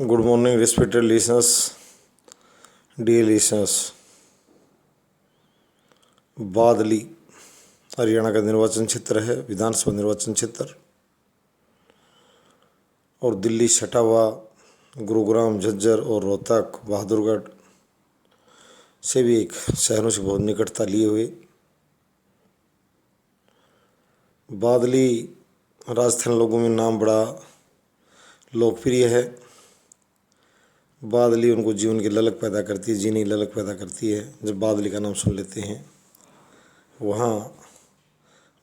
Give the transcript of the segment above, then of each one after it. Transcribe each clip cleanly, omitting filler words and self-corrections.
Good morning, respected listeners, dear listeners. बादली हरियाणा का निर्वाचन क्षेत्र है, विधानसभा निर्वाचन क्षेत्र, और दिल्ली सटा हुआ गुरुग्राम, झज्जर और रोहतक, बहादुरगढ़ से भी एक शहरों से बहुत निकटता लिए हुए बादली राजस्थान लोगों में नाम बड़ा लोकप्रिय है। बादली उनको जीवन की ललक पैदा करती है, जीने की ललक पैदा करती है। जब बादली का नाम सुन लेते हैं, वहाँ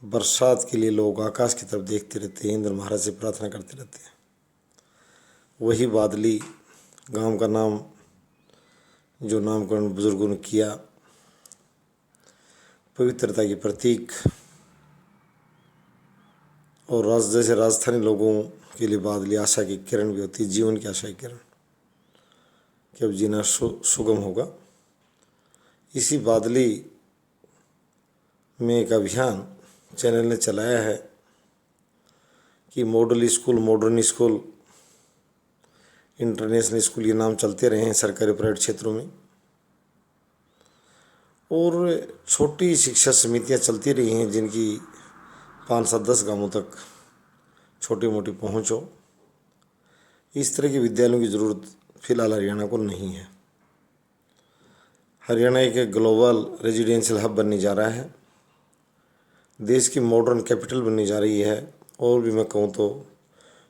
बरसात के लिए लोग आकाश की तरफ देखते रहते हैं, इंद्र महाराज से प्रार्थना करते रहते हैं। वही बादली गांव का नाम जो नामकरण बुजुर्गों ने किया, पवित्रता के प्रतीक, और जैसे राजस्थानी लोगों के लिए बादली आशा की किरण भी होती है, जीवन की आशा की किरण कि अब जीना सुगम होगा। इसी बादली में एक अभियान चैनल ने चलाया है कि model school, modern school, international school, ये नाम चलते रहे हैं सरकारी प्राइवेट क्षेत्रों में, और छोटी शिक्षा समितियां चलती रही हैं जिनकी 5-7-10 गांवों तक छोटी मोटी पहुँच हो। इस तरह के विद्यालयों की ज़रूरत फिलहाल हरियाणा को नहीं है। हरियाणा एक ग्लोबल रेजिडेंशियल हब बनने जा रहा है, देश की मॉडर्न कैपिटल बनने जा रही है, और भी मैं कहूँ तो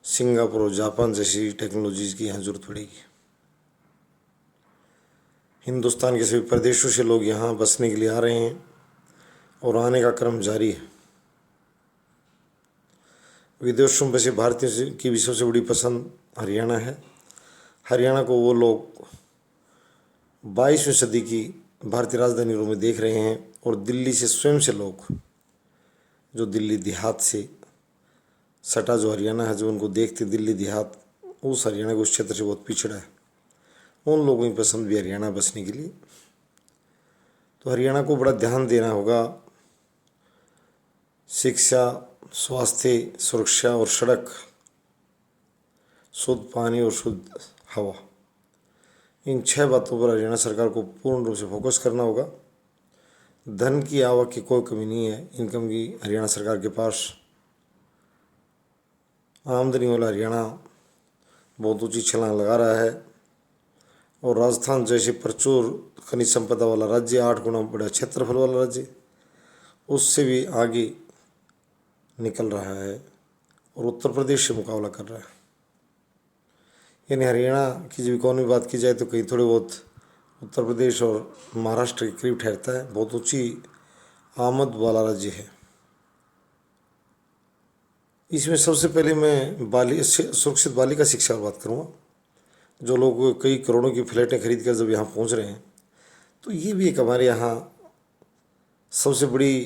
सिंगापुर और जापान जैसी टेक्नोलॉजीज़ की यहाँ ज़रूरत पड़ेगी। हिंदुस्तान के सभी प्रदेशों से लोग यहाँ बसने के लिए आ रहे हैं और आने का क्रम जारी है। विदेशों में बसे भारतीयों की भी सबसे बड़ी पसंद हरियाणा है। हरियाणा को वो लोग 22वीं सदी की भारतीय राजधानी रूप में देख रहे हैं, और दिल्ली से स्वयं से लोग जो दिल्ली देहात से सटा जो हरियाणा है, जो उनको देखते दिल्ली देहात, उस हरियाणा को उस क्षेत्र से बहुत पिछड़ा है, उन लोगों की पसंद भी हरियाणा बसने के लिए। तो हरियाणा को बड़ा ध्यान देना होगा। शिक्षा, स्वास्थ्य, सुरक्षा और सड़क, शुद्ध पानी और शुद्ध हवा, इन 6 बातों पर हरियाणा सरकार को पूर्ण रूप से फोकस करना होगा। धन की आवक की कोई कमी नहीं है, इनकम की हरियाणा सरकार के पास। आमदनी वाला हरियाणा बहुत ऊंची छलांग लगा रहा है, और राजस्थान जैसे प्रचुर खनिज संपदा वाला राज्य, 8 गुना बड़ा क्षेत्रफल वाला राज्य, उससे भी आगे निकल रहा है और उत्तर प्रदेश से मुकाबला कर रहा है। यानी हरियाणा की जब इकोनॉमी बात की जाए तो कहीं थोड़े बहुत उत्तर प्रदेश और महाराष्ट्र के करीब ठहरता है। बहुत ऊंची आमद वाला राज्य है। इसमें सबसे पहले मैं सुरक्षित बालिका शिक्षा पर बात करूँगा। जो लोग कई करोड़ों की फ्लैटें खरीद कर जब यहाँ पहुँच रहे हैं, तो ये भी एक हमारे यहाँ सबसे बड़ी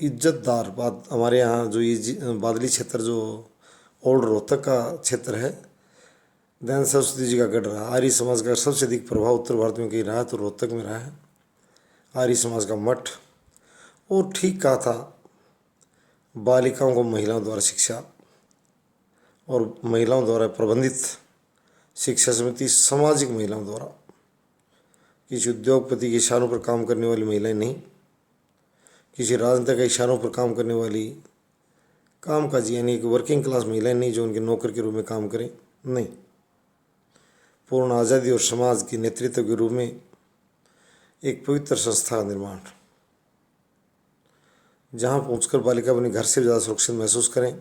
इज्जतदार बात। हमारे यहाँ जो ये बादली क्षेत्र, जो ओल्ड रोहतक का क्षेत्र है, दयानंद सरस्वती जी का गढ़ रहा। आर्य समाज का सबसे अधिक प्रभाव उत्तर भारत में कहीं रहा तो रोहतक में रहा है, आर्य समाज का मठ। और ठीक कहा था, बालिकाओं को महिलाओं द्वारा शिक्षा और महिलाओं द्वारा प्रबंधित शिक्षा समिति, सामाजिक महिलाओं द्वारा, किसी उद्योगपति के इशारों पर काम करने वाली महिलाएं नहीं, किसी राजनेता के इशारों पर काम करने वाली कामकाजी यानी कि वर्किंग क्लास महिलाएं नहीं, जो उनके नौकर के रूप में काम करें, नहीं। पूर्ण आज़ादी और समाज की नेतृत्व के रूप में एक पवित्र संस्था का निर्माण, जहाँ पहुंचकर बालिका अपने घर से ज़्यादा सुरक्षित महसूस करें,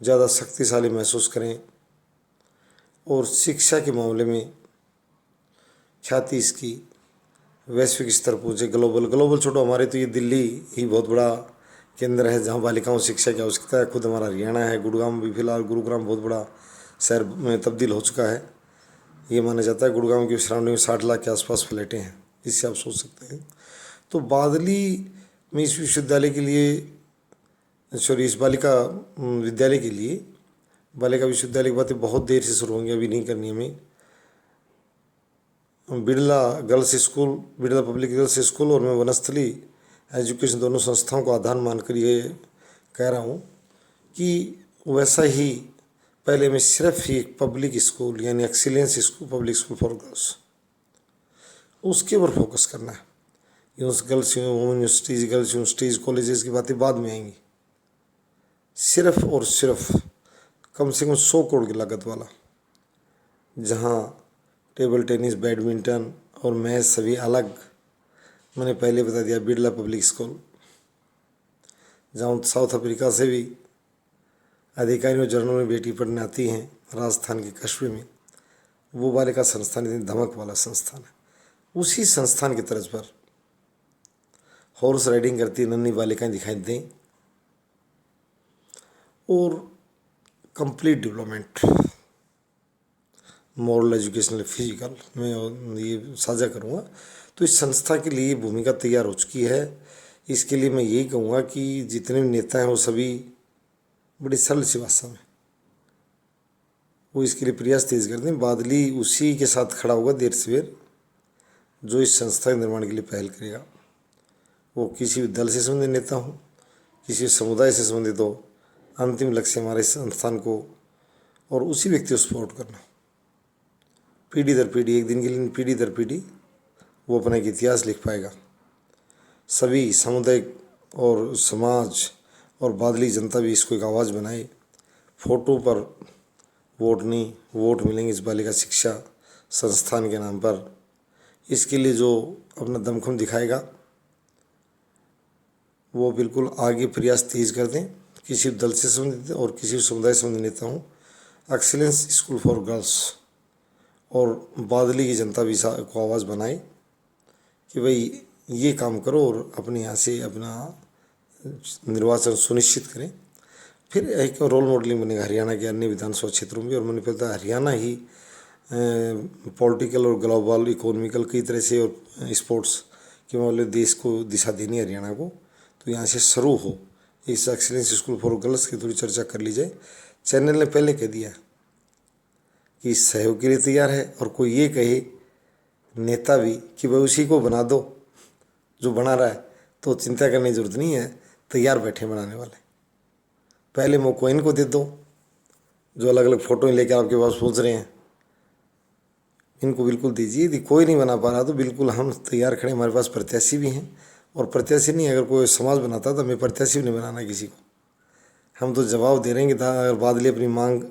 ज़्यादा शक्तिशाली महसूस करें, और शिक्षा के मामले में ख्याति इसकी वैश्विक स्तर पहुँचे। ग्लोबल छोड़ो, हमारे तो ये दिल्ली ही बहुत बड़ा केंद्र है जहाँ बालिकाओं को शिक्षा की आवश्यकता है। खुद हमारा हरियाणा है, गुड़गांव भी फिलहाल, गुरुग्राम बहुत बड़ा शहर में तब्दील हो चुका है। ये माना जाता है गुड़गांव की सराउंडिंग में 60 लाख के आसपास फ्लैटें हैं, इससे आप सोच सकते हैं। तो बादली में इस विश्वविद्यालय के लिए, इस बालिका विद्यालय के लिए, बालिका विश्वविद्यालय की बातें बहुत देर से शुरू होंगी, अभी नहीं करनी हमें। Birla girls school, Birla public girls school और मैं वनस्थली एजुकेशन, दोनों संस्थाओं को आधार मानकर ये कह रहा हूँ कि वैसा ही पहले में सिर्फ ही एक पब्लिक स्कूल यानी excellence school, public school for girls, उसके ऊपर फोकस करना है। Girls women universities, girls universities, colleges की बातें बाद में आएंगी। सिर्फ और सिर्फ कम से कम 100 करोड़ की लागत वाला, जहाँ टेबल टेनिस, बैडमिंटन और मैच सभी अलग, मैंने पहले बता दिया, बिरला पब्लिक स्कूल, जहाँ साउथ अफ्रीका से भी अधिकारियों जर्नल में बेटी पढ़ने आती हैं, राजस्थान के कस्बे में, वो बालिका संस्थान इतनी धमक वाला संस्थान है। उसी संस्थान की तर्ज पर हॉर्स राइडिंग करती नन्ही बालिकाएं दिखाई दें और complete development, moral, educational, physical, मैं ये साझा करूँगा। तो इस संस्था के लिए भूमिका तैयार हो चुकी है। इसके लिए मैं यही कहूँगा कि जितने भी नेता हैं वो सभी बड़ी सरल सी भाषा में वो इसके लिए प्रयास तेज कर दें। बादली उसी के साथ खड़ा होगा देर सवेर, जो इस संस्था के निर्माण के लिए पहल करेगा। वो किसी भी दल से संबंधित नेता हो, किसी समुदाय से संबंधित हो, अंतिम लक्ष्य हमारे संस्थान को और उसी व्यक्ति को सपोर्ट करना। पीढ़ी दर पीढ़ी, एक दिन के लिए पीढ़ी दर पीढ़ी वो अपना एक इतिहास लिख पाएगा। सभी सामुदायिक और समाज और बादली जनता भी इसको एक आवाज़ बनाए। फोटो पर वोट नहीं, वोट मिलेंगे इस बालिका शिक्षा संस्थान के नाम पर। इसके लिए जो अपना दमखम दिखाएगा वो बिल्कुल आगे प्रयास तेज कर दें। किसी दल से संबंधित और किसी समुदाय से संबंधित नेता हूँ, एक्सीलेंस स्कूल फॉर गर्ल्स और बादली की जनता भी को आवाज़ बनाए कि भाई ये काम करो और अपने यहाँ से अपना निर्वाचन सुनिश्चित करें। फिर एक रोल मॉडलिंग बनेगा हरियाणा के अन्य विधानसभा क्षेत्रों में। और मैंने पता हरियाणा ही पॉलिटिकल और ग्लोबल इकोनॉमिकल कई तरह से और स्पोर्ट्स के मामले देश को दिशा देनी है हरियाणा को। तो यहाँ से शुरू हो इस एक्सीलेंस स्कूल फॉर गर्ल्स की थोड़ी चर्चा कर ली जाए। चैनल ने पहले कह दिया कि सहयोग के लिए तैयार है, और कोई ये कहे नेता भी कि भाई उसी को बना दो जो बना रहा है, तो चिंता करने की जरूरत नहीं है, तैयार बैठे बनाने वाले। पहले मौका इनको दे दो जो अलग अलग फ़ोटो लेकर आपके पास पहुँच रहे हैं, इनको बिल्कुल दीजिए। यदि कोई नहीं बना पा रहा तो बिल्कुल हम तैयार खड़े, हमारे पास प्रत्याशी भी हैं। और प्रत्याशी नहीं, अगर कोई समाज बनाता तो हमें प्रत्याशी भी नहीं बनाना किसी को, हम तो जवाब दे रहे हैं कि अगर बादली अपनी मांग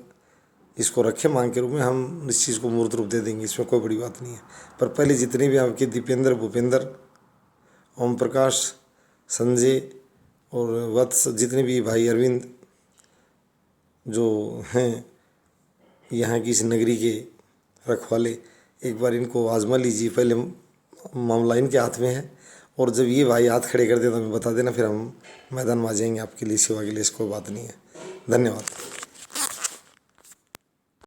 इसको रखे मांग के रूप में, हम इस चीज़ को मूर्त रूप दे देंगे, इसमें कोई बड़ी बात नहीं है। पर पहले जितने भी आपके दीपेंद्र, भूपेंद्र, ओम प्रकाश, संजय और वत्स, जितने भी भाई अरविंद जो हैं यहाँ की इस नगरी के रखवाले, एक बार इनको आजमा लीजिए। पहले मामला इनके हाथ में है, और जब ये भाई हाथ खड़े कर दे तो हमें बता देना, फिर हम मैदान में आ जाएंगे आपके लिए, सेवा के लिए। इसको बात नहीं है। धन्यवाद।